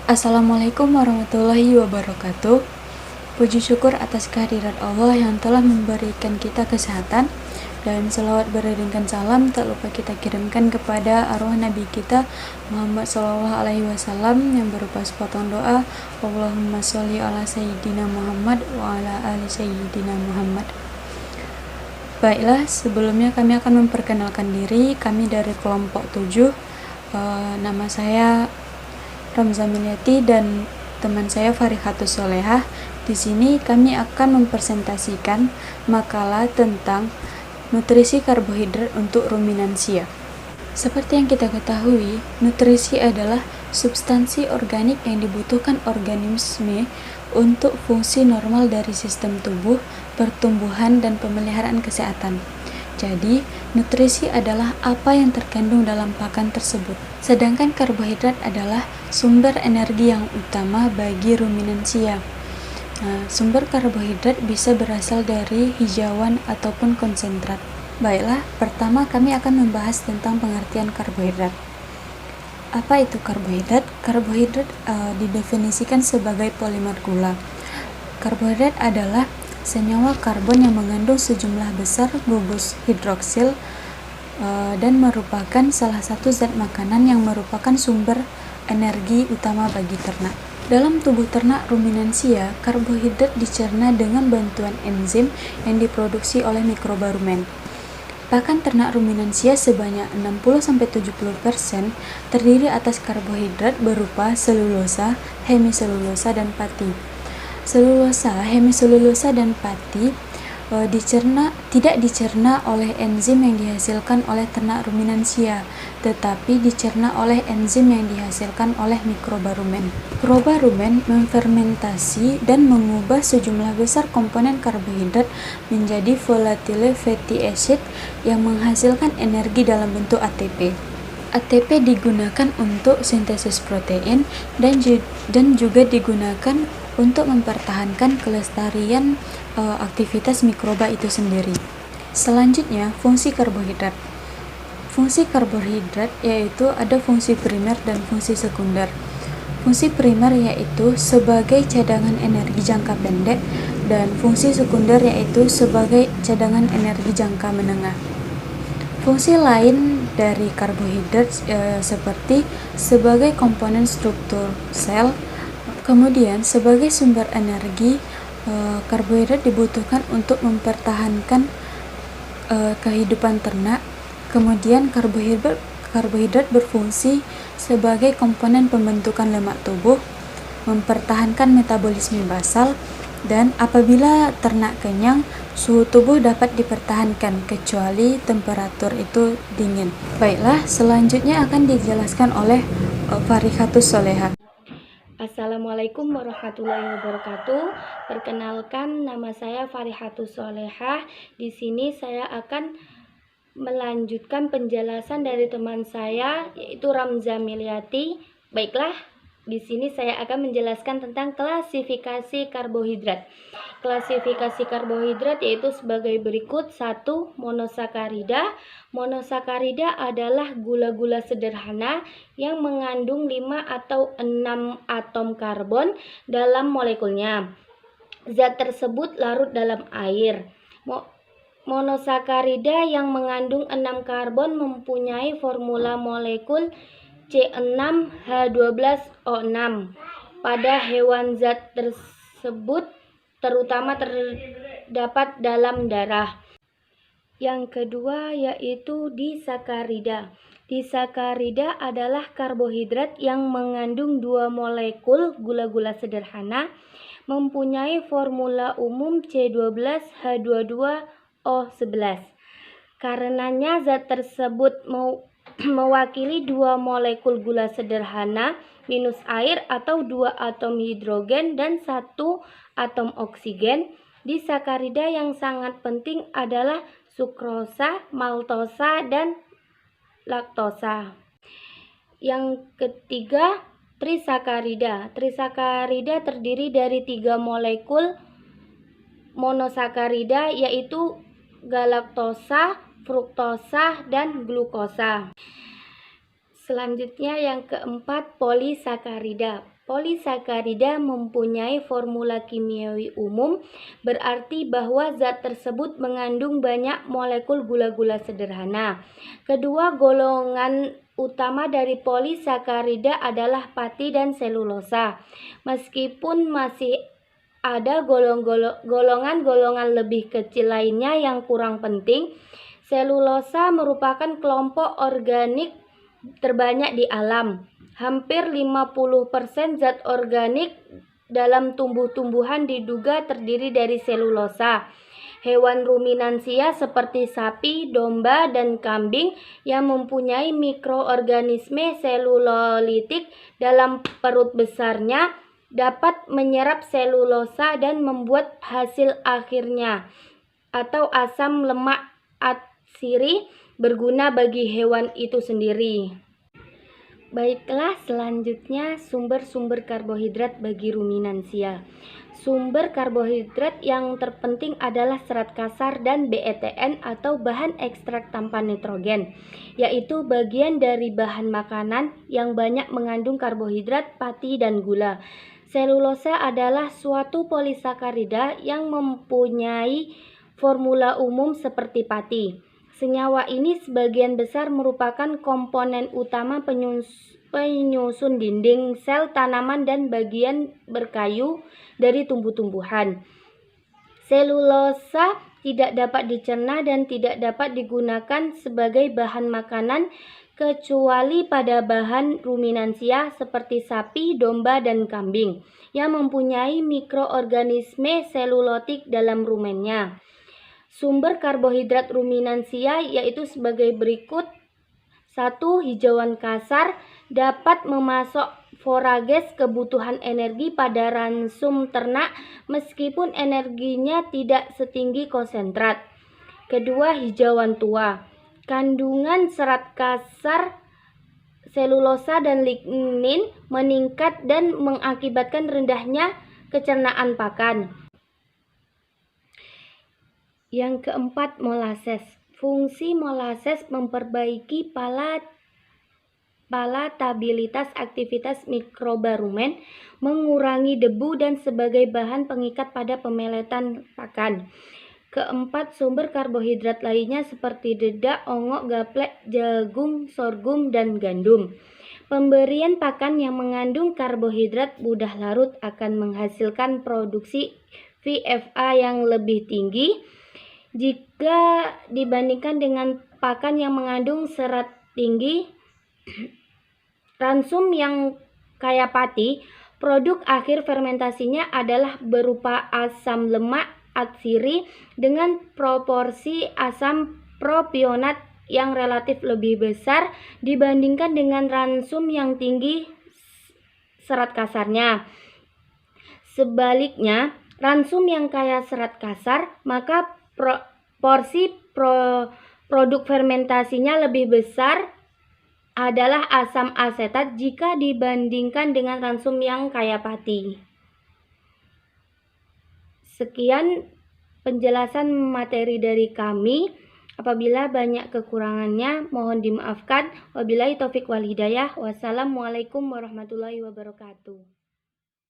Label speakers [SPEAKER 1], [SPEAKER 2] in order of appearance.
[SPEAKER 1] Assalamualaikum warahmatullahi wabarakatuh. Puji syukur atas kehadirat Allah yang telah memberikan kita kesehatan, dan selawat beriringkan salam tak lupa kita kirimkan kepada arwah Nabi kita Muhammad SAW yang berupa sepotong doa, Allahumma sholli ala Sayyidina Muhammad wa ala ali Sayyidina Muhammad. Baiklah, sebelumnya kami akan memperkenalkan diri. Kami dari kelompok 7. Nama saya Ramza Miliati dan teman saya Farihatus Solehah. Di sini kami akan mempresentasikan makalah tentang nutrisi karbohidrat untuk ruminansia. Seperti yang kita ketahui, nutrisi adalah substansi organik yang dibutuhkan organisme untuk fungsi normal dari sistem tubuh, pertumbuhan, dan pemeliharaan kesehatan. Jadi, nutrisi adalah apa yang terkandung dalam pakan tersebut. Sedangkan karbohidrat adalah sumber energi yang utama bagi ruminansia. Sumber karbohidrat bisa berasal dari hijauan ataupun konsentrat. Baiklah, pertama kami akan membahas tentang pengertian karbohidrat. Apa itu karbohidrat? Karbohidrat didefinisikan sebagai polimer gula. Karbohidrat adalah senyawa karbon yang mengandung sejumlah besar gugus hidroksil dan merupakan salah satu zat makanan yang merupakan sumber energi utama bagi ternak. Dalam tubuh ternak ruminansia, karbohidrat dicerna dengan bantuan enzim yang diproduksi oleh mikroba rumen. Pakan ternak ruminansia sebanyak 60-70% terdiri atas karbohidrat berupa selulosa, hemiselulosa, dan pati. Selulosa, hemiselulosa, dan pati tidak dicerna oleh enzim yang dihasilkan oleh ternak ruminansia, tetapi dicerna oleh enzim yang dihasilkan oleh mikroba rumen. Mikroba rumen memfermentasi dan mengubah sejumlah besar komponen karbohidrat menjadi volatile fatty acid yang menghasilkan energi dalam bentuk ATP. ATP digunakan untuk sintesis protein dan juga digunakan untuk mempertahankan kelestarian aktivitas mikroba itu sendiri. Selanjutnya, fungsi karbohidrat. Fungsi karbohidrat yaitu ada fungsi primer dan fungsi sekunder. Fungsi primer yaitu sebagai cadangan energi jangka pendek, dan fungsi sekunder yaitu sebagai cadangan energi jangka menengah. Fungsi lain dari karbohidrat seperti sebagai komponen struktur sel. Kemudian sebagai sumber energi, karbohidrat dibutuhkan untuk mempertahankan kehidupan ternak. Kemudian karbohidrat berfungsi sebagai komponen pembentukan lemak tubuh, mempertahankan metabolisme basal, dan apabila ternak kenyang, suhu tubuh dapat dipertahankan kecuali temperatur itu dingin. Baiklah, selanjutnya akan dijelaskan oleh Farihatus Solehah.
[SPEAKER 2] Assalamualaikum warahmatullahi wabarakatuh. Perkenalkan, nama saya Farihatus Solehah. Di sini saya akan melanjutkan penjelasan dari teman saya, yaitu Ramza Miliati. Baiklah, di sini saya akan menjelaskan tentang klasifikasi karbohidrat. Klasifikasi karbohidrat yaitu sebagai berikut. 1. Monosakarida. Monosakarida adalah gula-gula sederhana yang mengandung 5 atau 6 atom karbon dalam molekulnya. Zat tersebut larut dalam air. Monosakarida yang mengandung 6 karbon mempunyai formula molekul C6H12O6. Pada hewan zat tersebut terutama terdapat dalam darah. Yang kedua yaitu disakarida. Disakarida adalah karbohidrat yang mengandung 2 molekul gula-gula sederhana, mempunyai formula umum C12H22O11. Karenanya zat tersebut mewakili 2 molekul gula sederhana minus air atau 2 atom hidrogen dan 1 atom oksigen. Disakarida yang sangat penting adalah sukrosa, maltosa, dan laktosa. Yang ketiga, trisakarida. Trisakarida terdiri dari 3 molekul monosakarida yaitu galaktosa, fruktosa, dan glukosa. Selanjutnya yang keempat, polisakarida. Polisakarida mempunyai formula kimiawi umum, berarti bahwa zat tersebut mengandung banyak molekul gula-gula sederhana. Kedua golongan utama dari polisakarida adalah pati dan selulosa. Meskipun masih ada golongan-golongan lebih kecil lainnya yang kurang penting, selulosa merupakan kelompok organik terbanyak di alam. Hampir 50% zat organik dalam tumbuh-tumbuhan diduga terdiri dari selulosa. Hewan ruminansia seperti sapi, domba, dan kambing yang mempunyai mikroorganisme selulolitik dalam perut besarnya dapat menyerap selulosa dan membuat hasil akhirnya atau asam lemak atsiri berguna bagi hewan itu sendiri. Baiklah, selanjutnya sumber-sumber karbohidrat bagi ruminansia. Sumber karbohidrat yang terpenting adalah serat kasar dan BETN atau bahan ekstrak tanpa nitrogen, yaitu bagian dari bahan makanan yang banyak mengandung karbohidrat, pati, dan gula. Selulosa adalah suatu polisakarida yang mempunyai formula umum seperti pati. Senyawa ini sebagian besar merupakan komponen utama penyusun dinding sel tanaman dan bagian berkayu dari tumbuh-tumbuhan. Selulosa tidak dapat dicerna dan tidak dapat digunakan sebagai bahan makanan kecuali pada bahan ruminansia seperti sapi, domba, dan kambing yang mempunyai mikroorganisme selulotik dalam rumennya. Sumber karbohidrat ruminansia yaitu sebagai berikut. 1. Hijauan kasar dapat memasok forages kebutuhan energi pada ransum ternak meskipun energinya tidak setinggi konsentrat. Kedua, hijauan tua. Kandungan serat kasar, selulosa, dan lignin meningkat dan mengakibatkan rendahnya kecernaan pakan. Yang keempat, molases. Fungsi molases memperbaiki palatabilitas aktivitas mikroba rumen, mengurangi debu, dan sebagai bahan pengikat pada pemeletan pakan. Keempat, sumber karbohidrat lainnya seperti dedak, ongok, gaplek, jagung, sorghum, dan gandum. Pemberian pakan yang mengandung karbohidrat mudah larut akan menghasilkan produksi VFA yang lebih tinggi jika dibandingkan dengan pakan yang mengandung serat tinggi. Ransum yang kaya pati, produk akhir fermentasinya adalah berupa asam lemak atsiri dengan proporsi asam propionat yang relatif lebih besar dibandingkan dengan ransum yang tinggi serat kasarnya. Sebaliknya, ransum yang kaya serat kasar, maka porsi produk fermentasinya lebih besar adalah asam asetat jika dibandingkan dengan ransum yang kaya pati. Sekian penjelasan materi dari kami. Apabila banyak kekurangannya, mohon dimaafkan. Wabillahi taufik wal hidayah. Wassalamualaikum warahmatullahi wabarakatuh.